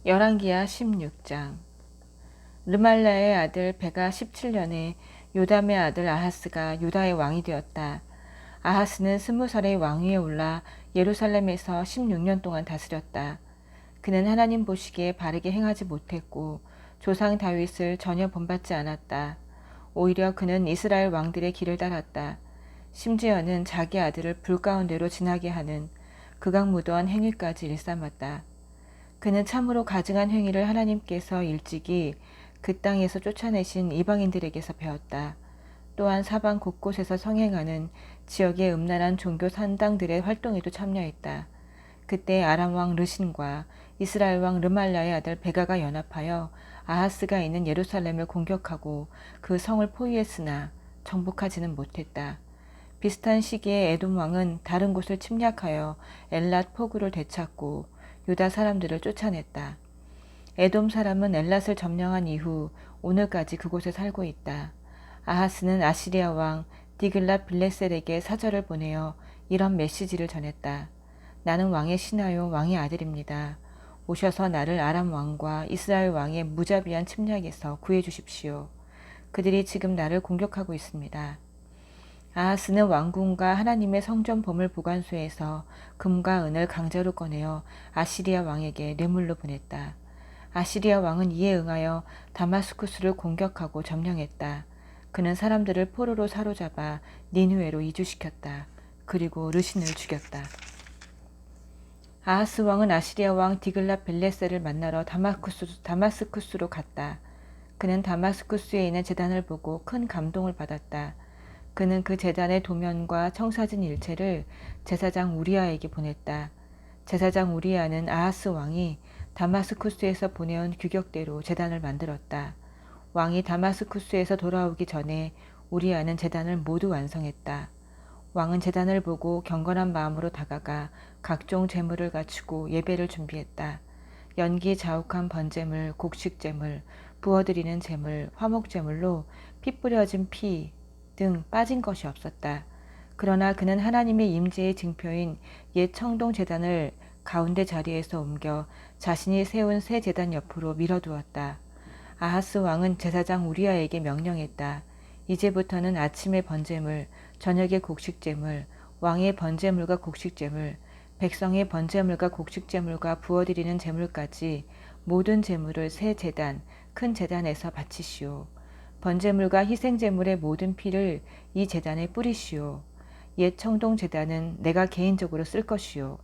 열왕기하 16장. 르말라의 아들 베가 17년에 요담의 아들 아하스가 유다의 왕이 되었다. 아하스는 20살의 왕위에 올라 예루살렘에서 16년 동안 다스렸다. 그는 하나님 보시기에 바르게 행하지 못했고 조상 다윗을 전혀 본받지 않았다. 오히려 그는 이스라엘 왕들의 길을 따랐다. 심지어는 자기 아들을 불 가운데로 지나게 하는 극악무도한 행위까지 일삼았다. 그는 참으로 가증한 행위를 하나님께서 일찍이 그 땅에서 쫓아내신 이방인들에게서 배웠다. 또한 사방 곳곳에서 성행하는 지역의 음란한 종교 산당들의 활동에도 참여했다. 그때 아람 왕 르신과 이스라엘 왕 르말라의 아들 베가가 연합하여 아하스가 있는 예루살렘을 공격하고 그 성을 포위했으나 정복하지는 못했다. 비슷한 시기에 에돔 왕은 다른 곳을 침략하여 엘랏 포구를 되찾고 유다 사람들을 쫓아냈다. 에돔 사람은 엘랏을 점령한 이후 오늘까지 그곳에 살고 있다. 아하스는 아시리아 왕 디글랏 빌레셀에게 사절을 보내어 이런 메시지를 전했다. 나는 왕의 신하요 왕의 아들입니다. 오셔서 나를 아람 왕과 이스라엘 왕의 무자비한 침략에서 구해 주십시오. 그들이 지금 나를 공격하고 있습니다. 아하스는 왕궁과 하나님의 성전 보물 보관소에서 금과 은을 강제로 꺼내어 아시리아 왕에게 뇌물로 보냈다. 아시리아 왕은 이에 응하여 다마스쿠스를 공격하고 점령했다. 그는 사람들을 포로로 사로잡아 니느웨로 이주시켰다. 그리고 르신을 죽였다. 아하스 왕은 아시리아 왕 디글랏 빌레셀을 만나러 다마스쿠스로 갔다. 그는 다마스쿠스에 있는 제단을 보고 큰 감동을 받았다. 그는 그 제단의 도면과 청사진 일체를 제사장 우리아에게 보냈다. 제사장 우리아는 아하스 왕이 다마스쿠스에서 보내온 규격대로 제단을 만들었다. 왕이 다마스쿠스에서 돌아오기 전에 우리아는 제단을 모두 완성했다. 왕은 제단을 보고 경건한 마음으로 다가가 각종 제물을 갖추고 예배를 준비했다. 연기 자욱한 번제물, 곡식제물, 부어드리는 제물, 화목제물로 피 뿌려진 피 등 빠진 것이 없었다. 그러나 그는 하나님의 임재의 징표인 옛 청동 제단을 가운데 자리에서 옮겨 자신이 세운 새 제단 옆으로 밀어두었다. 아하스 왕은 제사장 우리아에게 명령했다. 이제부터는 아침의 번제물, 저녁의 곡식제물, 왕의 번제물과 곡식제물, 백성의 번제물과 곡식제물과 부어드리는 제물까지 모든 제물을 새 제단, 큰 제단에서 바치시오. 번제물과 희생제물의 모든 피를 이 제단에 뿌리시오. 옛 청동 제단은 내가 개인적으로 쓸 것이오.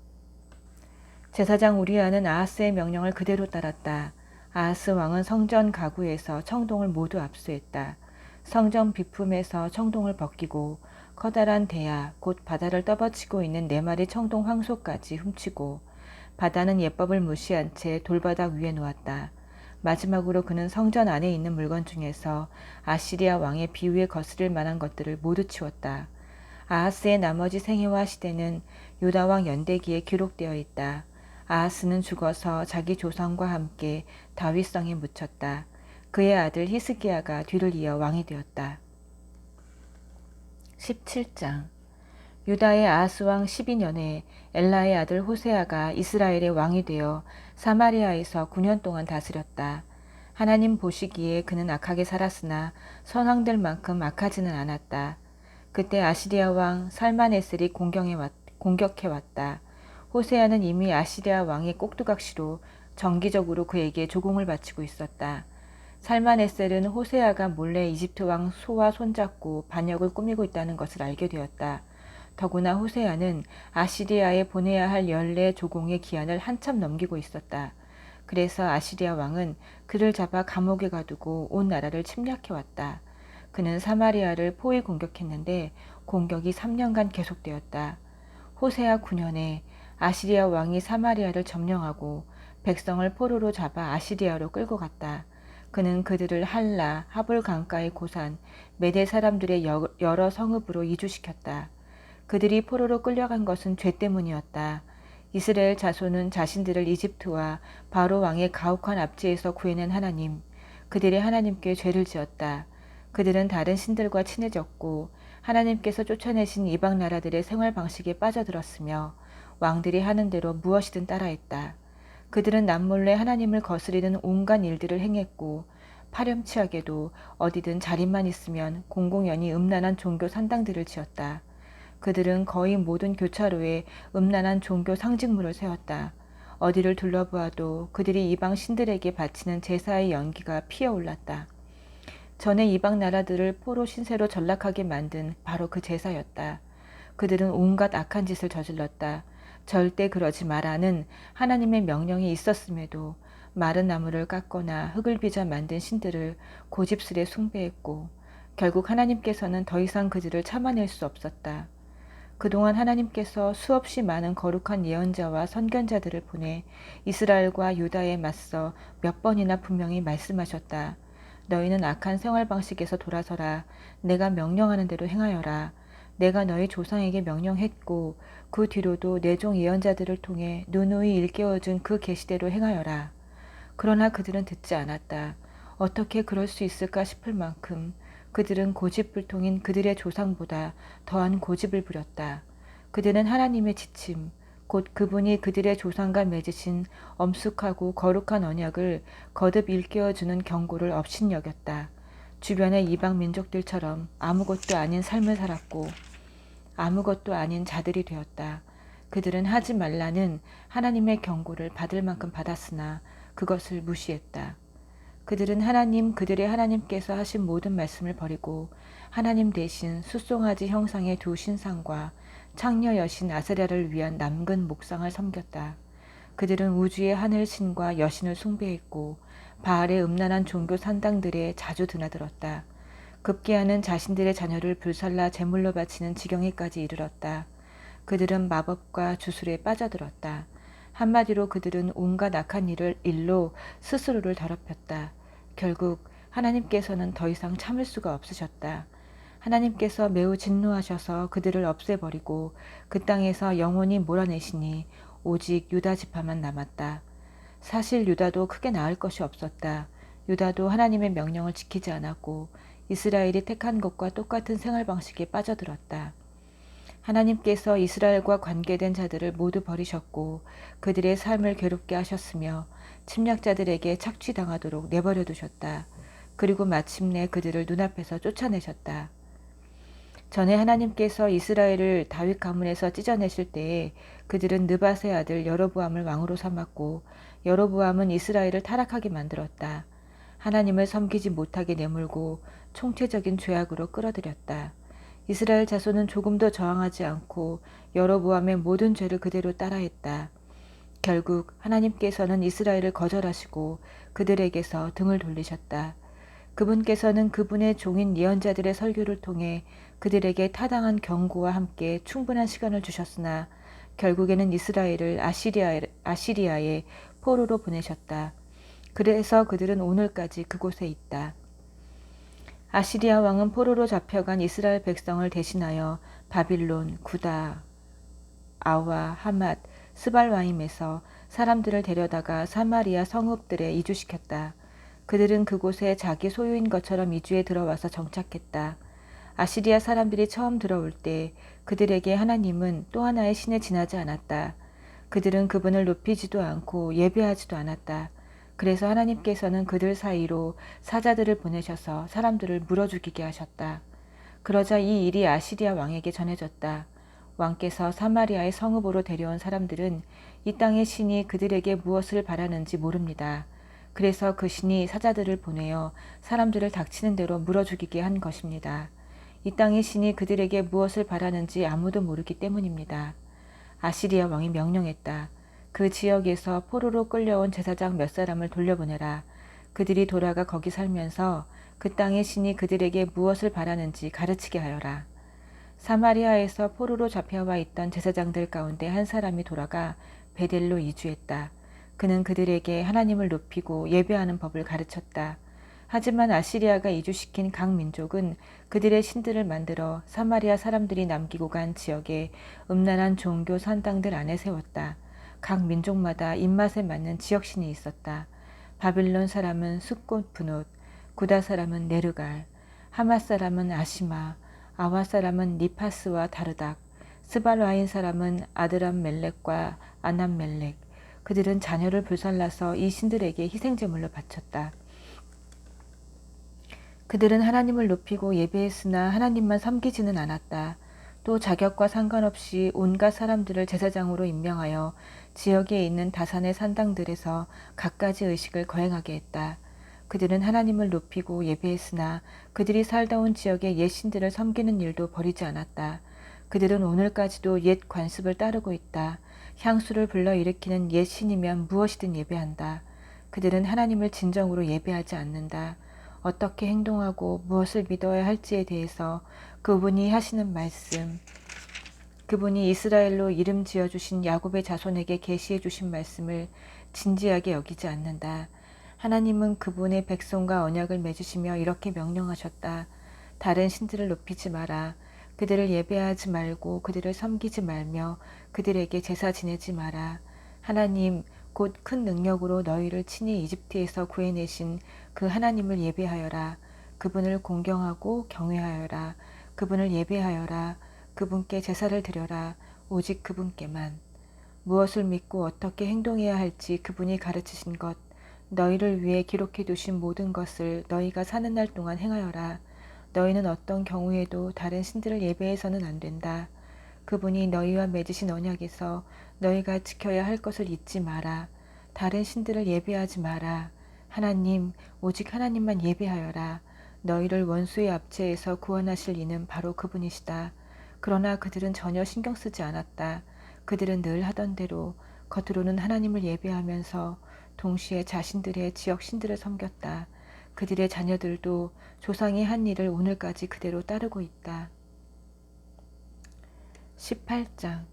제사장 우리아는 아하스의 명령을 그대로 따랐다. 아하스 왕은 성전 가구에서 청동을 모두 압수했다. 성전 비품에서 청동을 벗기고 커다란 대야 곧 바다를 떠받치고 있는 4마리 청동 황소까지 훔치고 바다는 예법을 무시한 채 돌바닥 위에 놓았다. 마지막으로 그는 성전 안에 있는 물건 중에서 아시리아 왕의 비위에 거스릴 만한 것들을 모두 치웠다. 아하스의 나머지 생애와 시대는 유다 왕 연대기에 기록되어 있다. 아하스는 죽어서 자기 조상과 함께 다윗성에 묻혔다. 그의 아들 히스기야가 뒤를 이어 왕이 되었다. 17장. 유다의 아하스 왕 12년에 엘라의 아들 호세아가 이스라엘의 왕이 되어 사마리아에서 9년 동안 다스렸다. 하나님 보시기에 그는 악하게 살았으나 선왕될 만큼 악하지는 않았다. 그때 아시리아 왕 살마네셀이 공격해왔다. 호세아는 이미 아시리아 왕의 꼭두각시로 정기적으로 그에게 조공을 바치고 있었다. 살마네셀은 호세아가 몰래 이집트 왕 소와 손잡고 반역을 꾸미고 있다는 것을 알게 되었다. 더구나 호세아는 아시리아에 보내야 할 연례 조공의 기한을 한참 넘기고 있었다. 그래서 아시리아 왕은 그를 잡아 감옥에 가두고 온 나라를 침략해왔다. 그는 사마리아를 포위 공격했는데 공격이 3년간 계속되었다. 호세아 9년에 아시리아 왕이 사마리아를 점령하고 백성을 포로로 잡아 아시리아로 끌고 갔다. 그는 그들을 할라, 하볼 강가의 고산, 메대 사람들의 여러 성읍으로 이주시켰다. 그들이 포로로 끌려간 것은 죄 때문이었다. 이스라엘 자손은 자신들을 이집트와 바로 왕의 가혹한 압제에서 구해낸 하나님, 그들의 하나님께 죄를 지었다. 그들은 다른 신들과 친해졌고 하나님께서 쫓아내신 이방 나라들의 생활 방식에 빠져들었으며 왕들이 하는 대로 무엇이든 따라했다. 그들은 남몰래 하나님을 거스리는 온갖 일들을 행했고 파렴치하게도 어디든 자리만 있으면 공공연히 음란한 종교 산당들을 지었다. 그들은 거의 모든 교차로에 음란한 종교 상징물을 세웠다. 어디를 둘러보아도 그들이 이방 신들에게 바치는 제사의 연기가 피어올랐다. 전에 이방 나라들을 포로 신세로 전락하게 만든 바로 그 제사였다. 그들은 온갖 악한 짓을 저질렀다. 절대 그러지 말라는 하나님의 명령이 있었음에도 마른 나무를 깎거나 흙을 빚어 만든 신들을 고집스레 숭배했고 결국 하나님께서는 더 이상 그들을 참아낼 수 없었다. 그동안 하나님께서 수없이 많은 거룩한 예언자와 선견자들을 보내 이스라엘과 유다에 맞서 몇 번이나 분명히 말씀하셨다. 너희는 악한 생활 방식에서 돌아서라. 내가 명령하는 대로 행하여라. 내가 너희 조상에게 명령했고 그 뒤로도 내 종 예언자들을 통해 누누이 일깨워준 그 계시대로 행하여라. 그러나 그들은 듣지 않았다. 어떻게 그럴 수 있을까 싶을 만큼 그들은 고집불통인 그들의 조상보다 더한 고집을 부렸다. 그들은 하나님의 지침, 곧 그분이 그들의 조상과 맺으신 엄숙하고 거룩한 언약을 거듭 일깨워주는 경고를 업신여겼다. 주변의 이방 민족들처럼 아무것도 아닌 삶을 살았고 아무것도 아닌 자들이 되었다. 그들은 하지 말라는 하나님의 경고를 받을 만큼 받았으나 그것을 무시했다. 그들은 그들의 하나님께서 하신 모든 말씀을 버리고 하나님 대신 숫송아지 형상의 두 신상과 창녀 여신 아세라를 위한 남근 목상을 섬겼다. 그들은 우주의 하늘 신과 여신을 숭배했고 바알의 음란한 종교 산당들에 자주 드나들었다. 급기야는 자신들의 자녀를 불살라 제물로 바치는 지경에까지 이르렀다. 그들은 마법과 주술에 빠져들었다. 한마디로 그들은 온갖 악한 일로 스스로를 더럽혔다. 결국 하나님께서는 더 이상 참을 수가 없으셨다. 하나님께서 매우 진노하셔서 그들을 없애버리고 그 땅에서 영원히 몰아내시니 오직 유다 지파만 남았다. 사실 유다도 크게 나을 것이 없었다. 유다도 하나님의 명령을 지키지 않았고 이스라엘이 택한 것과 똑같은 생활 방식에 빠져들었다. 하나님께서 이스라엘과 관계된 자들을 모두 버리셨고 그들의 삶을 괴롭게 하셨으며 침략자들에게 착취당하도록 내버려 두셨다. 그리고 마침내 그들을 눈앞에서 쫓아내셨다. 전에 하나님께서 이스라엘을 다윗 가문에서 찢어내실 때에 그들은 느밧의 아들 여로보암을 왕으로 삼았고 여로보암은 이스라엘을 타락하게 만들었다. 하나님을 섬기지 못하게 내몰고 총체적인 죄악으로 끌어들였다. 이스라엘 자손은 조금도 저항하지 않고 여로보암의 모든 죄를 그대로 따라했다. 결국 하나님께서는 이스라엘을 거절하시고 그들에게서 등을 돌리셨다. 그분께서는 그분의 종인 예언자들의 설교를 통해 그들에게 타당한 경고와 함께 충분한 시간을 주셨으나 결국에는 이스라엘을 아시리아의 포로로 보내셨다. 그래서 그들은 오늘까지 그곳에 있다. 아시리아 왕은 포로로 잡혀간 이스라엘 백성을 대신하여 바빌론, 구다, 아와, 하맛, 스발와임에서 사람들을 데려다가 사마리아 성읍들에 이주시켰다. 그들은 그곳에 자기 소유인 것처럼 이주해 들어와서 정착했다. 아시리아 사람들이 처음 들어올 때 그들에게 하나님은 또 하나의 신에 지나지 않았다. 그들은 그분을 높이지도 않고 예배하지도 않았다. 그래서 하나님께서는 그들 사이로 사자들을 보내셔서 사람들을 물어 죽이게 하셨다. 그러자 이 일이 아시리아 왕에게 전해졌다. 왕께서 사마리아의 성읍으로 데려온 사람들은 이 땅의 신이 그들에게 무엇을 바라는지 모릅니다. 그래서 그 신이 사자들을 보내어 사람들을 닥치는 대로 물어 죽이게 한 것입니다. 이 땅의 신이 그들에게 무엇을 바라는지 아무도 모르기 때문입니다. 아시리아 왕이 명령했다. 그 지역에서 포로로 끌려온 제사장 몇 사람을 돌려보내라. 그들이 돌아가 거기 살면서 그 땅의 신이 그들에게 무엇을 바라는지 가르치게 하여라. 사마리아에서 포로로 잡혀와 있던 제사장들 가운데 한 사람이 돌아가 베델로 이주했다. 그는 그들에게 하나님을 높이고 예배하는 법을 가르쳤다. 하지만 아시리아가 이주시킨 각 민족은 그들의 신들을 만들어 사마리아 사람들이 남기고 간 지역에 음란한 종교 산당들 안에 세웠다. 각 민족마다 입맛에 맞는 지역신이 있었다. 바빌론 사람은 숫꽃 분옷, 구다 사람은 네르갈, 하맛 사람은 아시마, 아와 사람은 니파스와 다르닥, 스발와인 사람은 아드람 멜렉과 아남 멜렉, 그들은 자녀를 불살라서 이 신들에게 희생제물로 바쳤다. 그들은 하나님을 높이고 예배했으나 하나님만 섬기지는 않았다. 또 자격과 상관없이 온갖 사람들을 제사장으로 임명하여 지역에 있는 다산의 산당들에서 갖가지 의식을 거행하게 했다. 그들은 하나님을 높이고 예배했으나 그들이 살다 온 지역의 옛 신들을 섬기는 일도 버리지 않았다. 그들은 오늘까지도 옛 관습을 따르고 있다. 향수를 불러일으키는 옛 신이면 무엇이든 예배한다. 그들은 하나님을 진정으로 예배하지 않는다. 어떻게 행동하고 무엇을 믿어야 할지에 대해서 그분이 하시는 말씀, 그분이 이스라엘로 이름 지어주신 야곱의 자손에게 계시해 주신 말씀을 진지하게 여기지 않는다. 하나님은 그분의 백성과 언약을 맺으시며 이렇게 명령하셨다. 다른 신들을 높이지 마라. 그들을 예배하지 말고 그들을 섬기지 말며 그들에게 제사 지내지 마라. 하나님 곧 큰 능력으로 너희를 친히 이집트에서 구해내신 그 하나님을 예배하여라. 그분을 공경하고 경외하여라. 그분을 예배하여라. 그분께 제사를 드려라. 오직 그분께만. 무엇을 믿고 어떻게 행동해야 할지 그분이 가르치신 것, 너희를 위해 기록해 두신 모든 것을 너희가 사는 날 동안 행하여라. 너희는 어떤 경우에도 다른 신들을 예배해서는 안 된다. 그분이 너희와 맺으신 언약에서 너희가 지켜야 할 것을 잊지 마라. 다른 신들을 예배하지 마라. 하나님, 오직 하나님만 예배하여라. 너희를 원수의 압제에서 구원하실 이는 바로 그분이시다. 그러나 그들은 전혀 신경 쓰지 않았다. 그들은 늘 하던 대로 겉으로는 하나님을 예배하면서 동시에 자신들의 지역 신들을 섬겼다. 그들의 자녀들도 조상이 한 일을 오늘까지 그대로 따르고 있다. 18장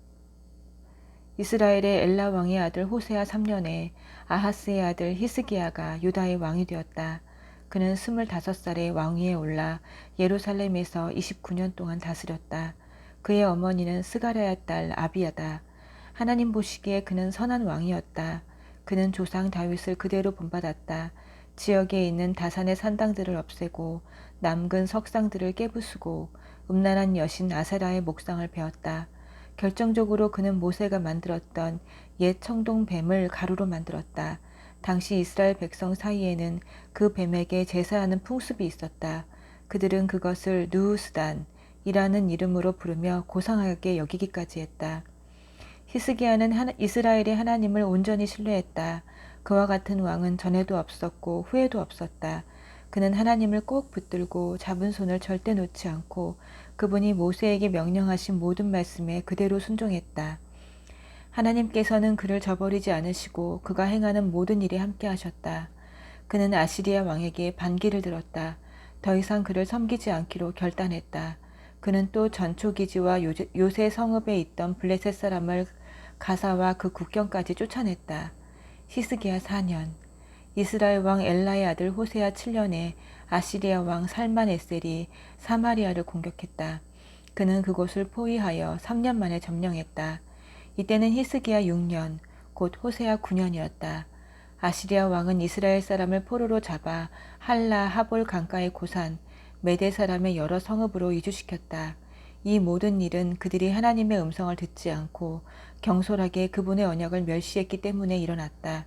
이스라엘의 엘라 왕의 아들 호세아 3년에 아하스의 아들 히스기야가 유다의 왕이 되었다. 그는 25살에 왕위에 올라 예루살렘에서 29년 동안 다스렸다. 그의 어머니는 스가랴의 딸 아비야다. 하나님 보시기에 그는 선한 왕이었다. 그는 조상 다윗을 그대로 본받았다. 지역에 있는 다산의 산당들을 없애고 남근 석상들을 깨부수고 음란한 여신 아세라의 목상을 베었다. 결정적으로 그는 모세가 만들었던 옛 청동 뱀을 가루로 만들었다. 당시 이스라엘 백성 사이에는 그 뱀에게 제사하는 풍습이 있었다. 그들은 그것을 누우스단이라는 이름으로 부르며 고상하게 여기기까지 했다. 히스기야는 이스라엘의 하나님을 온전히 신뢰했다. 그와 같은 왕은 전에도 없었고 후에도 없었다. 그는 하나님을 꼭 붙들고 잡은 손을 절대 놓지 않고 그분이 모세에게 명령하신 모든 말씀에 그대로 순종했다. 하나님께서는 그를 저버리지 않으시고 그가 행하는 모든 일에 함께 하셨다. 그는 아시리아 왕에게 반기를 들었다. 더 이상 그를 섬기지 않기로 결단했다. 그는 또 전초기지와 요새 성읍에 있던 블레셋 사람을 가사와 그 국경까지 쫓아냈다. 히스기야 4년 이스라엘 왕 엘라의 아들 호세아 7년에 아시리아 왕 살만에셀이 사마리아를 공격했다. 그는 그곳을 포위하여 3년 만에 점령했다. 이때는 히스기야 6년, 곧 호세아 9년이었다. 아시리아 왕은 이스라엘 사람을 포로로 잡아 할라 하볼 강가의 고산, 메대 사람의 여러 성읍으로 이주시켰다. 이 모든 일은 그들이 하나님의 음성을 듣지 않고 경솔하게 그분의 언약을 멸시했기 때문에 일어났다.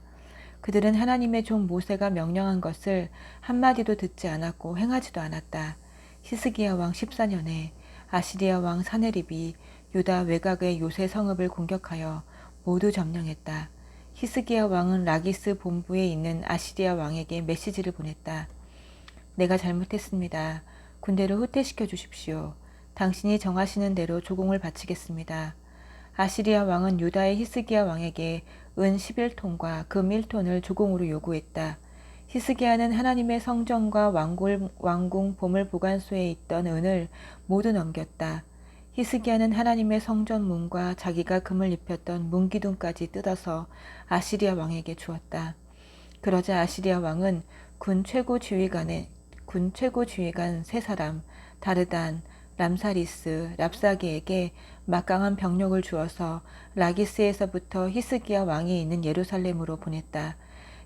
그들은 하나님의 종 모세가 명령한 것을 한마디도 듣지 않았고 행하지도 않았다. 히스기야 왕 14년에 아시리아 왕 사네립이 유다 외곽의 요새 성읍을 공격하여 모두 점령했다. 히스기야 왕은 라기스 본부에 있는 아시리아 왕에게 메시지를 보냈다. 내가 잘못했습니다. 군대를 후퇴시켜 주십시오. 당신이 정하시는 대로 조공을 바치겠습니다. 아시리아 왕은 유다의 히스기야 왕에게 은 11톤과 금 1톤을 조공으로 요구했다. 히스기야는 하나님의 성전과 왕궁 보물 보관소에 있던 은을 모두 넘겼다. 히스기야는 하나님의 성전 문과 자기가 금을 입혔던 문기둥까지 뜯어서 아시리아 왕에게 주었다. 그러자 아시리아 왕은 군 최고 지휘관 세 사람 다르단, 람사리스, 랍사게에게 막강한 병력을 주어서 라기스에서부터 히스기야 왕이 있는 예루살렘으로 보냈다.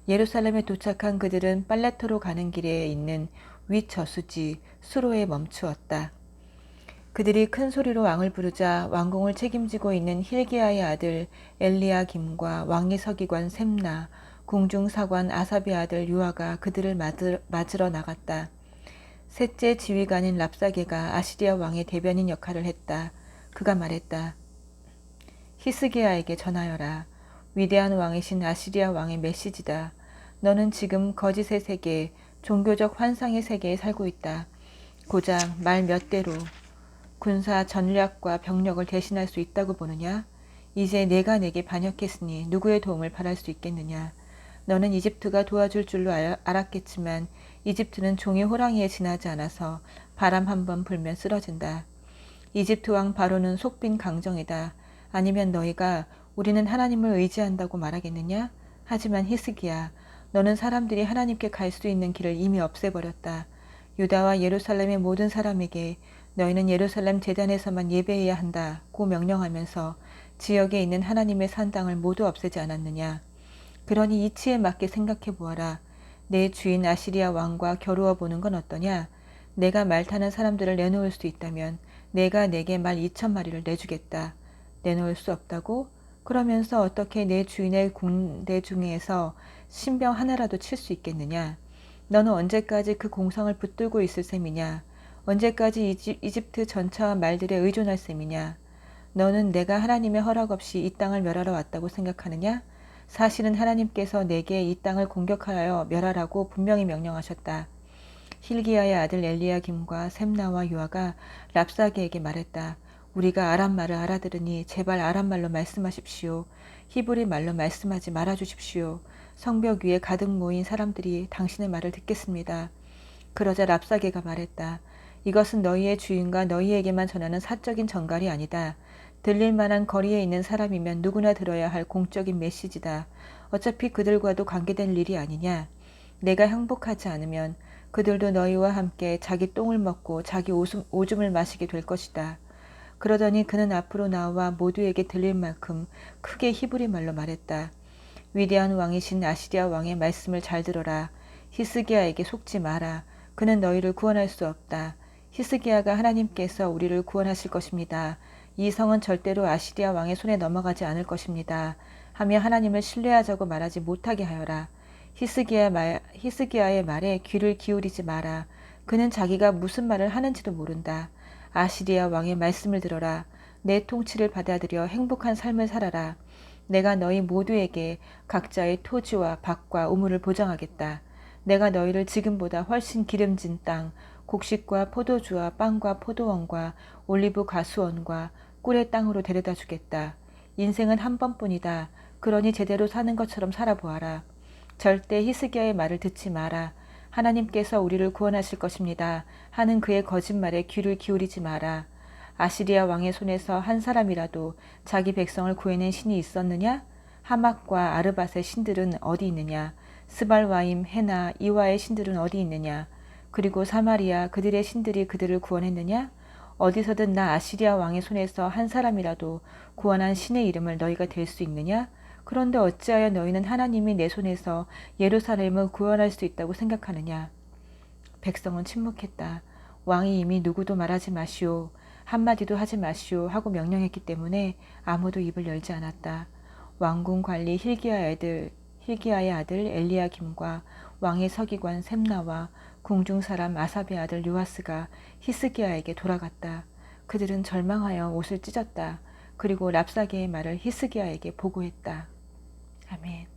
예루살렘에 도착한 그들은 빨레토로 가는 길에 있는 윗저수지 수로에 멈추었다. 그들이 큰 소리로 왕을 부르자 왕궁을 책임지고 있는 힐기야의 아들 엘리야김과 왕의 서기관 셈나, 궁중사관 아삽의 아들 요아가 그들을 맞으러 나갔다. 셋째 지휘관인 랍사게가 아시리아 왕의 대변인 역할을 했다. 그가 말했다. 히스기야에게 전하여라. 위대한 왕이신 아시리아 왕의 메시지다. 너는 지금 거짓의 세계, 종교적 환상의 세계에 살고 있다. 고작 말 몇 대로 군사 전략과 병력을 대신할 수 있다고 보느냐? 이제 내가 내게 반역했으니 누구의 도움을 바랄 수 있겠느냐? 너는 이집트가 도와줄 줄로 알았겠지만 이집트는 종이 호랑이에 지나지 않아서 바람 한번 불면 쓰러진다. 이집트 왕 바로는 속빈 강정이다. 아니면 너희가 우리는 하나님을 의지한다고 말하겠느냐? 하지만 히스기야, 너는 사람들이 하나님께 갈 수 있는 길을 이미 없애버렸다. 유다와 예루살렘의 모든 사람에게 너희는 예루살렘 제단에서만 예배해야 한다고 명령하면서 지역에 있는 하나님의 산당을 모두 없애지 않았느냐. 그러니 이치에 맞게 생각해 보아라. 내 주인 아시리아 왕과 겨루어 보는 건 어떠냐? 내가 말 타는 사람들을 내놓을 수 있다면 내가 내게 말 2,000마리를 내주겠다. 내놓을 수 없다고? 그러면서 어떻게 내 주인의 군대 중에서 신병 하나라도 칠 수 있겠느냐? 너는 언제까지 그 공성을 붙들고 있을 셈이냐? 언제까지 이집트 전차와 말들에 의존할 셈이냐? 너는 내가 하나님의 허락 없이 이 땅을 멸하러 왔다고 생각하느냐? 사실은 하나님께서 내게 이 땅을 공격하여 멸하라고 분명히 명령하셨다. 힐기야의 아들 엘리야김과 셈나와 요아가 랍사게에게 말했다. 우리가 아람 말을 알아들으니 제발 아람 말로 말씀하십시오. 히브리 말로 말씀하지 말아주십시오. 성벽 위에 가득 모인 사람들이 당신의 말을 듣겠습니다. 그러자 랍사게가 말했다. 이것은 너희의 주인과 너희에게만 전하는 사적인 전갈이 아니다. 들릴 만한 거리에 있는 사람이면 누구나 들어야 할 공적인 메시지다. 어차피 그들과도 관계된 일이 아니냐. 내가 항복하지 않으면 그들도 너희와 함께 자기 똥을 먹고 자기 오줌을 마시게 될 것이다. 그러더니 그는 앞으로 나와 모두에게 들릴 만큼 크게 히브리 말로 말했다. 위대한 왕이신 아시리아 왕의 말씀을 잘 들어라. 히스기야에게 속지 마라. 그는 너희를 구원할 수 없다. 히스기야가 하나님께서 우리를 구원하실 것입니다. 이 성은 절대로 아시리아 왕의 손에 넘어가지 않을 것입니다. 하며 하나님을 신뢰하자고 말하지 못하게 하여라. 히스기야의 말에 귀를 기울이지 마라. 그는 자기가 무슨 말을 하는지도 모른다. 아시리아 왕의 말씀을 들어라. 내 통치를 받아들여 행복한 삶을 살아라. 내가 너희 모두에게 각자의 토지와 밭과 우물을 보장하겠다. 내가 너희를 지금보다 훨씬 기름진 땅, 곡식과 포도주와 빵과 포도원과 올리브 가수원과 꿀의 땅으로 데려다 주겠다. 인생은 한 번뿐이다. 그러니 제대로 사는 것처럼 살아보아라. 절대 히스기야의 말을 듣지 마라. 하나님께서 우리를 구원하실 것입니다. 하는 그의 거짓말에 귀를 기울이지 마라. 아시리아 왕의 손에서 한 사람이라도 자기 백성을 구해낸 신이 있었느냐? 하막과 아르밧의 신들은 어디 있느냐? 스발와임, 헤나, 이와의 신들은 어디 있느냐? 그리고 사마리아 그들의 신들이 그들을 구원했느냐? 어디서든 나 아시리아 왕의 손에서 한 사람이라도 구원한 신의 이름을 너희가 댈 수 있느냐? 그런데 어찌하여 너희는 하나님이 내 손에서 예루살렘을 구원할 수 있다고 생각하느냐? 백성은 침묵했다. 왕이 이미 누구도 말하지 마시오. 한마디도 하지 마시오 하고 명령했기 때문에 아무도 입을 열지 않았다. 왕궁 관리 힐기야의 아들 엘리야김과 왕의 서기관 셈나와 궁중 사람 아삽의 아들 요아스가 히스기야에게 돌아갔다. 그들은 절망하여 옷을 찢었다. 그리고 랍사게의 말을 히스기야에게 보고했다. 아멘.